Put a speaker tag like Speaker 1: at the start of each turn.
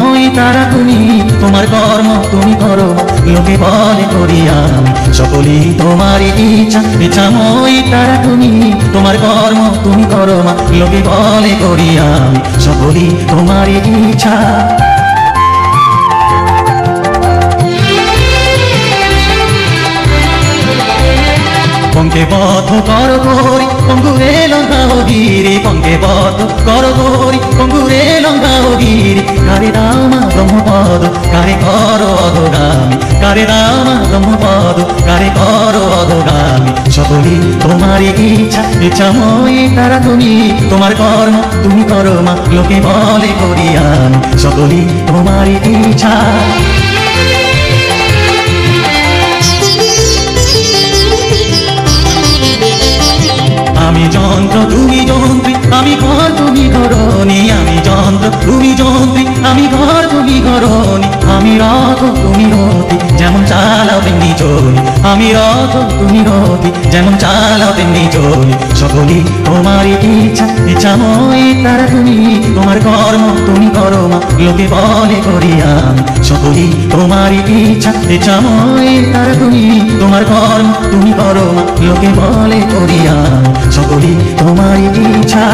Speaker 1: ইচ্ছাময়ী তারা তুমি, তোমার কর্ম তুমি করো মা, লোকে বলে করি আমি সকলই তোমারই ইচ্ছা। ইচ্ছাময়ী তারা তুমি, তোমার কর্ম তুমি করো মা, লোকে বলে করি আমি সকলই তোমারই ইচ্ছা। পঙ্কে বদ্ধ কর গৌরী পঙ্গুরে লঙ্ঘাও গিরি, পঙ্কে বদ্ধ কর গৌরী পঙ্গুরে লঙ্ঘাও গিরি। কারে দাও মা ব্রহ্মপদ, কারে কর অধগামী, কারে দাও মা ব্রহ্মপদ, কারে কর অধগামী। সকলই তোমারই ইচ্ছা, ইচ্ছাময়ী তারা তুমি, তোমার কর্ম তুমি করো মা, লোকে বলে করি আমি সকলই তোমারই ইচ্ছা। আমি যন্ত্র তুমি যন্ত্রী, আমি ঘর তুমি ঘরণী, আমি যন্ত্র তুমি যন্ত্রী, আমি ঘর তুমি ঘরণী। আমি রথ তুমি রথি, যেমন চালাও তেমনি চলি, আমি রথ তুমি রথি, যেমন চালাও তেমনি চলি। সকলই তোমারই ইচ্ছা, ইচ্ছাময়ী তারা তুমি, তোমার কর্ম তুমি করো মা, লোকে বলে করি আমি সকলই তোমারই ইচ্ছা। ইচ্ছাময়ী তারা তুমি, তোমার কর্ম তুমি করো মা, লোকে বলে করি আমি সকলই তোমারই ইচ্ছা।